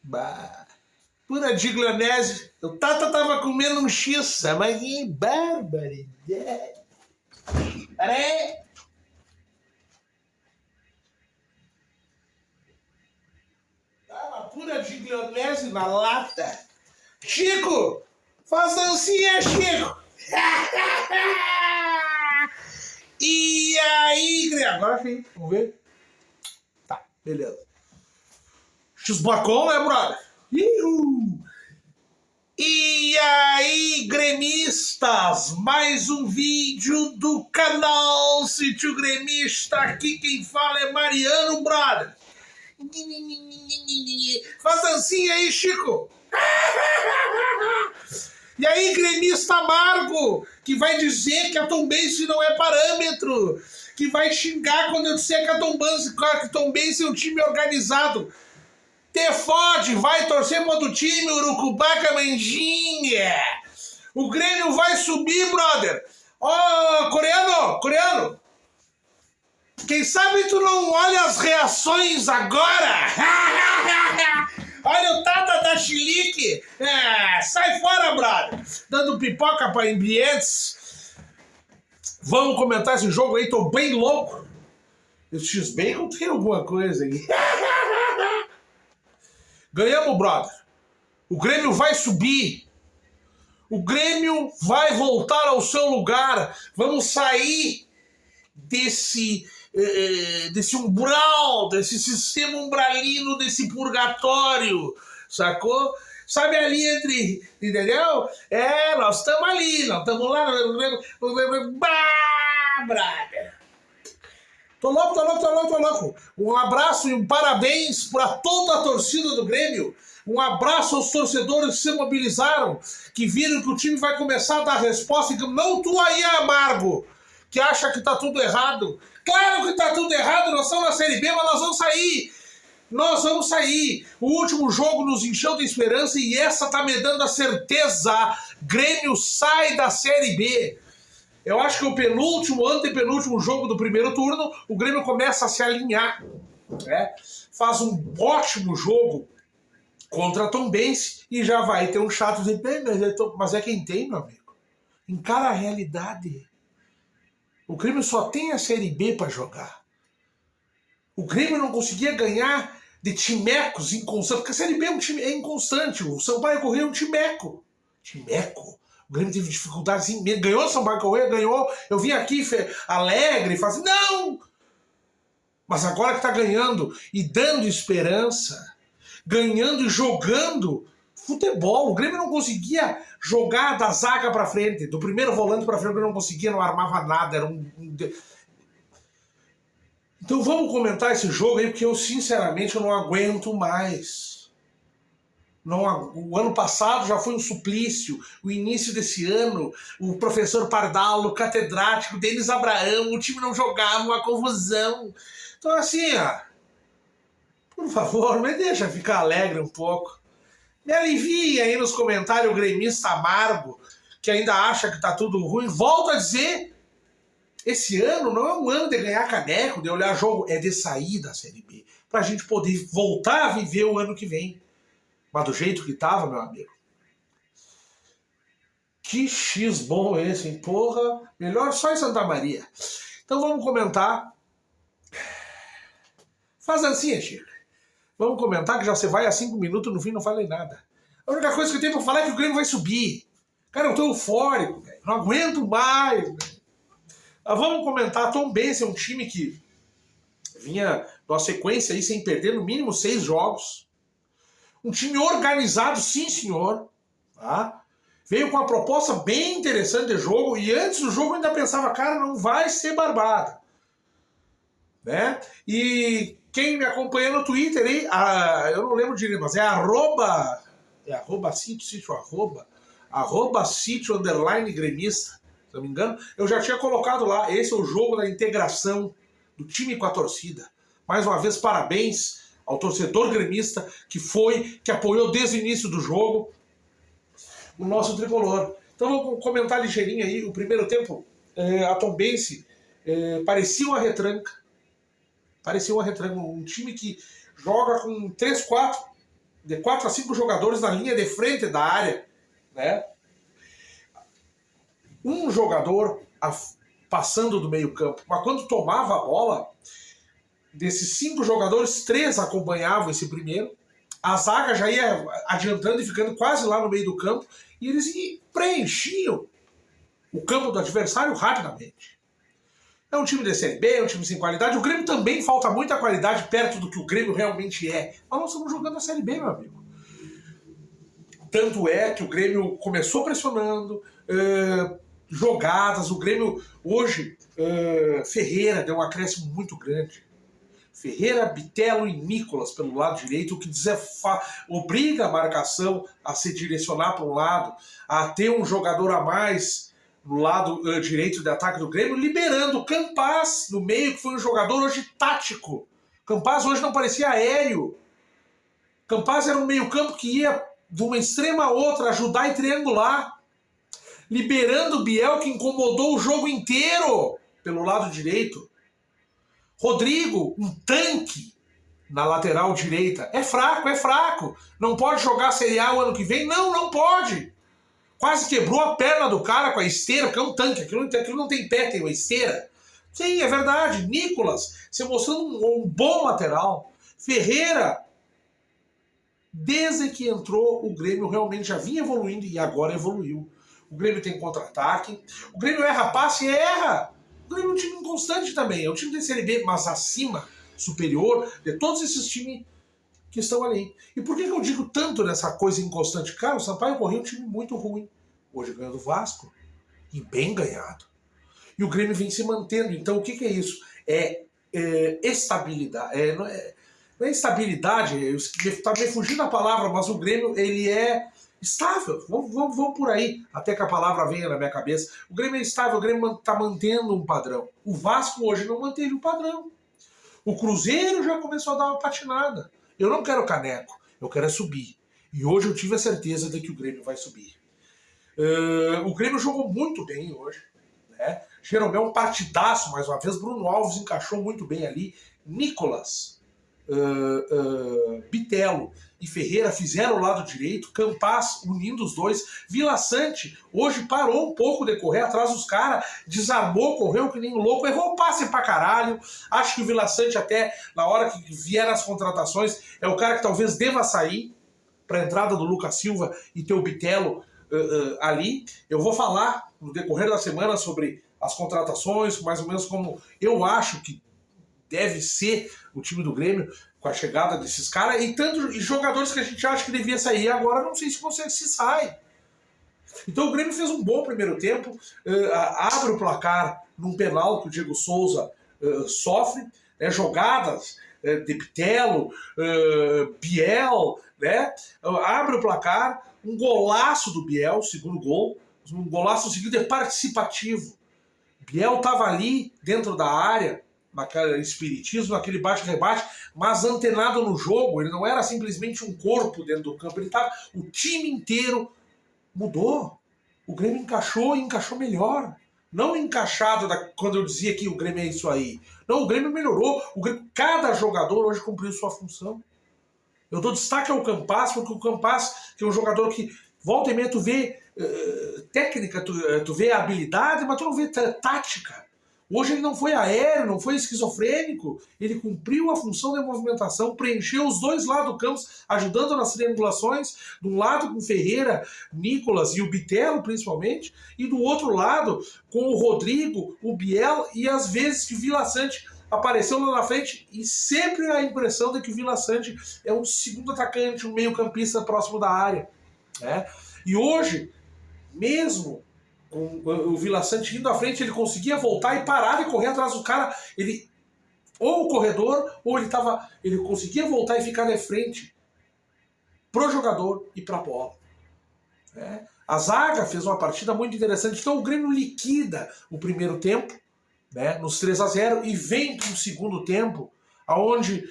Bah. Pura diglionese. O Tata tava comendo um X, mas que barbaridade. Pera aí. Tava pura diglionese na lata. Chico, faz dancinha, Chico. E aí, agora sim, vamos ver. Tá, beleza. X-Bacon, né, brother? E aí, gremistas, mais um vídeo do canal Sítio Gremista. Aqui quem fala é Mariano, brother. Faz dancinha aí, Chico. E aí, gremista amargo, que vai dizer que a Tombense não é parâmetro, que vai xingar quando eu disser que a Tombense é um time organizado. Te fode, vai torcer para outro time, Urucubaca Manjinha. O Grêmio vai subir, brother. Ó, coreano. Quem sabe tu não olha as reações agora? Olha o Tata da Chilique. Sai fora, brother. Dando pipoca para ambientes. Vamos comentar esse jogo aí, tô bem louco. Esse X-Bacon tem alguma coisa aí. Ganhamos, brother. O Grêmio vai subir. O Grêmio vai voltar ao seu lugar. Vamos sair desse umbral, desse sistema umbralino, desse purgatório, sacou? Sabe ali entre, entendeu? Nós estamos ali, nós estamos lá. Bah, brother. Tô louco. Um abraço e um parabéns para toda a torcida do Grêmio. Um abraço aos torcedores que se mobilizaram, que viram que o time vai começar a dar resposta. Não tu aí, amargo, que acha que tá tudo errado. Claro que tá tudo errado, nós estamos na Série B, mas nós vamos sair. Nós vamos sair. O último jogo nos encheu de esperança e essa tá me dando a certeza. Grêmio sai da Série B. Eu acho que o antepenúltimo jogo do primeiro turno, o Grêmio começa a se alinhar. Né? Faz um ótimo jogo contra a Tombense e já vai ter um chato de mas é quem tem, meu amigo. Encara a realidade. O Grêmio só tem a Série B para jogar. O Grêmio não conseguia ganhar de timecos inconstantes, porque a Série B é inconstante. O Sampaio Corrêa é um timeco. O Grêmio teve dificuldades imensas. Ganhou o Sampaio Corrêa, ganhou. Eu vim aqui alegre e falei assim, não! Mas agora que tá ganhando e dando esperança, ganhando e jogando futebol. O Grêmio não conseguia jogar da zaga pra frente, do primeiro volante pra frente, o Grêmio não conseguia, não armava nada. Então vamos comentar esse jogo aí, porque eu sinceramente eu não aguento mais. O ano passado já foi um suplício, o início desse ano, o professor Pardal, o catedrático, Denis Abraão, o time não jogava, uma confusão. Então assim, por favor, me deixa ficar alegre um pouco. Me alivia aí nos comentários o gremista amargo, que ainda acha que tá tudo ruim. Volto a dizer, esse ano não é um ano de ganhar caneco, de olhar jogo, é de sair da Série B, pra gente poder voltar a viver o ano que vem. Mas do jeito que tava, meu amigo. Que X bom esse, hein? Porra, melhor só em Santa Maria. Então vamos comentar. Faz dancinha, Chico. Vamos comentar que já você vai a 5 minutos, no fim não falei nada. A única coisa que eu tenho pra falar é que o Grêmio vai subir. Cara, eu tô eufórico, velho. Não aguento mais, velho. Vamos comentar. Tombense é um time que vinha numa sequência aí sem perder no mínimo 6 jogos. Um time organizado, sim senhor. Tá? Veio com uma proposta bem interessante de jogo e antes do jogo eu ainda pensava, cara, não vai ser barbada. Né? E quem me acompanha no Twitter aí, eu não lembro direito, mas é arroba sítio underline gremista, se não me engano, eu já tinha colocado lá, esse é o jogo da integração do time com a torcida. Mais uma vez, parabéns ao torcedor gremista que apoiou desde o início do jogo o nosso tricolor. Então vamos comentar ligeirinho aí. O primeiro tempo, a Tombense parecia uma retranca. Um time que joga com 3-4 de 4 a 5 jogadores na linha de frente da área, né? Um jogador passando do meio campo, mas quando tomava a bola, desses 5 jogadores, 3 acompanhavam esse primeiro, a zaga já ia adiantando e ficando quase lá no meio do campo, e eles preenchiam o campo do adversário rapidamente. É um time de Série B, é um time sem qualidade. O Grêmio também falta muita qualidade perto do que o Grêmio realmente é. Mas nós estamos jogando a Série B, meu amigo. Tanto é que o Grêmio começou pressionando, jogadas. O Grêmio hoje, Ferreira deu um acréscimo muito grande. Ferreira, Bitelo e Nicolas pelo lado direito, o que obriga a marcação a se direcionar para um lado, a ter um jogador a mais no lado direito de ataque do Grêmio, liberando o Campaz no meio, que foi um jogador hoje tático. Campaz hoje não parecia aéreo. Campaz era um meio-campo que ia de uma extrema a outra ajudar e triangular. Liberando o Biel, que incomodou o jogo inteiro pelo lado direito. Rodrigo, um tanque na lateral direita. É fraco. Não pode jogar Série A o ano que vem? Não pode. Quase quebrou a perna do cara com a esteira, porque é um tanque. Aquilo não tem pé, tem uma esteira. Sim, é verdade. Nicolas, se mostrando um bom lateral. Ferreira, desde que entrou, o Grêmio realmente já vinha evoluindo e agora evoluiu. O Grêmio tem contra-ataque. O Grêmio erra passe e erra. O Grêmio é um time inconstante também. É um time de Série B, mas acima, superior, de todos esses times que estão ali. E por que eu digo tanto nessa coisa inconstante? Cara, o Sampaio Corrêa é um time muito ruim. Hoje ganhou do Vasco. E bem ganhado. E o Grêmio vem se mantendo. Então o que é isso? É estabilidade. Não é estabilidade, está me fugindo a palavra, mas o Grêmio ele é estável. Vamos por aí, até que a palavra venha na minha cabeça. O Grêmio é estável, o Grêmio está mantendo um padrão. O Vasco hoje não manteve o padrão. O Cruzeiro já começou a dar uma patinada. Eu não quero caneco, eu quero subir. E hoje eu tive a certeza de que o Grêmio vai subir. O Grêmio jogou muito bem hoje. Né? Jeromel um partidaço, mais uma vez. Bruno Alves encaixou muito bem ali. Nicolas, Bitelo e Ferreira fizeram o lado direito, Campaz unindo os dois, Vila Sante hoje parou um pouco de correr atrás dos caras, desarmou, correu que nem um louco, errou passe pra caralho. Acho que o Vila Sante até na hora que vier as contratações é o cara que talvez deva sair para a entrada do Lucas Silva e ter o Bitelo ali. Eu vou falar no decorrer da semana sobre as contratações, mais ou menos como eu acho que deve ser o time do Grêmio com a chegada desses caras e jogadores que a gente acha que devia sair agora, não sei se sai. Então o Grêmio fez um bom primeiro tempo, abre o placar num penal que o Diego Souza sofre, né, jogadas de Bitelo, Biel, né, abre o placar, um golaço do Biel, segundo gol, um golaço seguido é participativo. Biel estava ali dentro da área, naquele espiritismo, naquele bate-rebate, mas antenado no jogo. Ele não era simplesmente um corpo dentro do campo, ele estava, o time inteiro mudou. O Grêmio encaixou e encaixou melhor. Não encaixado quando eu dizia que o Grêmio é isso aí. Não, o Grêmio melhorou. Cada jogador hoje cumpriu sua função. Eu dou destaque ao Campaz, porque o Campaz, que é um jogador que volta e meia tu vê técnica, tu vê habilidade, mas tu não vê tática. Hoje ele não foi aéreo, não foi esquizofrênico, ele cumpriu a função de movimentação, preencheu os dois lados do campo, ajudando nas triangulações, de um lado com Ferreira, Nicolas e o Bitelo principalmente, e do outro lado com o Rodrigo, o Biel e às vezes que o Vila Sante apareceu lá na frente, e sempre a impressão de que o Vila Sante é um segundo atacante, um meio campista próximo da área. Né? E hoje, mesmo com o Vila Sante indo à frente, ele conseguia voltar e parar e correr atrás do cara. Ele, ou o corredor, ou ele conseguia voltar e ficar de frente pro jogador e pra bola. Né? A zaga fez uma partida muito interessante. Então o Grêmio liquida o primeiro tempo, né, nos 3-0, e vem para o segundo tempo, onde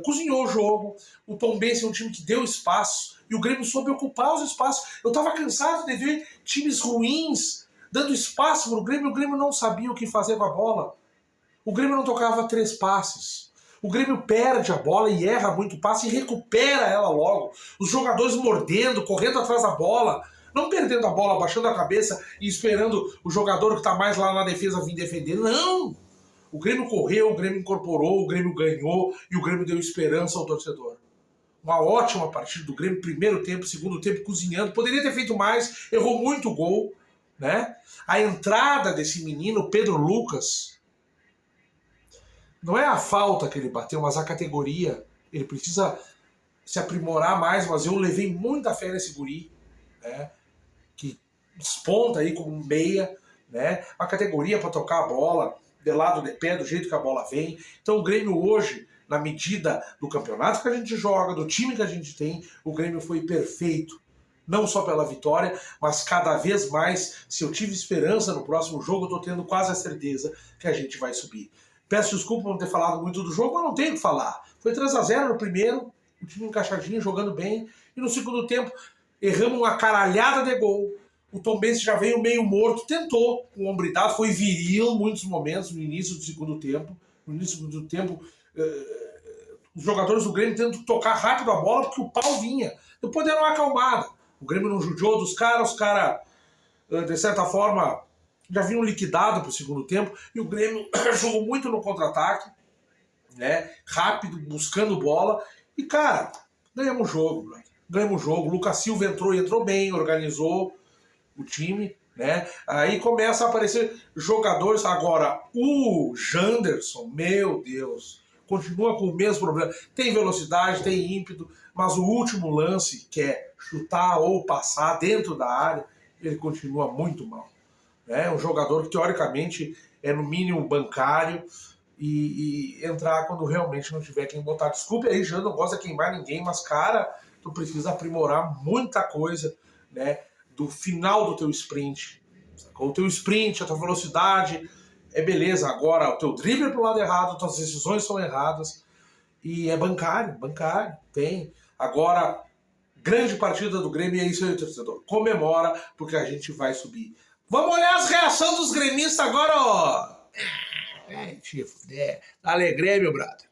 cozinhou o jogo. O Tombense é um time que deu espaço, e o Grêmio soube ocupar os espaços. Eu estava cansado de ver times ruins dando espaço para o Grêmio não sabia o que fazer com a bola. O Grêmio não tocava 3 passes. O Grêmio perde a bola e erra muito passe e recupera ela logo. Os jogadores mordendo, correndo atrás da bola, não perdendo a bola, abaixando a cabeça e esperando o jogador que está mais lá na defesa vir defender. Não! O Grêmio correu, o Grêmio incorporou, o Grêmio ganhou e o Grêmio deu esperança ao torcedor. Uma ótima partida do Grêmio, primeiro tempo, segundo tempo, cozinhando. Poderia ter feito mais, errou muito gol, né? A entrada desse menino, Pedro Lucas, não é a falta que ele bateu, mas a categoria. Ele precisa se aprimorar mais, mas eu levei muita fé nesse guri, né? Que desponta aí como meia, né? Uma categoria para tocar a bola, de lado de pé, do jeito que a bola vem. Então o Grêmio hoje, na medida do campeonato que a gente joga, do time que a gente tem, o Grêmio foi perfeito. Não só pela vitória, mas cada vez mais, se eu tive esperança no próximo jogo, eu estou tendo quase a certeza que a gente vai subir. Peço desculpa por não ter falado muito do jogo, mas não tenho o que falar. Foi 3-0 no primeiro, o time encaixadinho, jogando bem, e no segundo tempo erramos uma caralhada de gol. O Tombense já veio meio morto, tentou com hombridade, foi viril em muitos momentos no início do segundo tempo. No início do segundo tempo, os jogadores do Grêmio tentam tocar rápido a bola porque o pau vinha. Depois deram uma acalmada. O Grêmio não judiou dos caras, os caras, de certa forma, já vinham liquidado para o segundo tempo. E o Grêmio jogou muito no contra-ataque, né? Rápido, buscando bola. E, cara, ganhamos o jogo, brother. Ganhamos o jogo. O Lucas Silva entrou bem, organizou o time, né? Aí começa a aparecer jogadores. Agora, o Janderson, meu Deus, continua com o mesmo problema. Tem velocidade, tem ímpeto, mas o último lance, que é chutar ou passar dentro da área, ele continua muito mal. É um jogador que, teoricamente, é no mínimo bancário e entrar quando realmente não tiver quem botar. Desculpe aí, Jean, não gosta de queimar ninguém, mas, cara, tu precisa aprimorar muita coisa, né? Do final do teu sprint. Sacou? O teu sprint, a tua velocidade, é beleza. Agora, o teu drible é pro lado errado, tuas decisões são erradas. E é bancário, tem. Agora, grande partida do Grêmio, é isso aí, torcedor. Comemora, porque a gente vai subir. Vamos olhar as reações dos gremistas agora, ó. Te fuder. Dale, Grêmio, brother.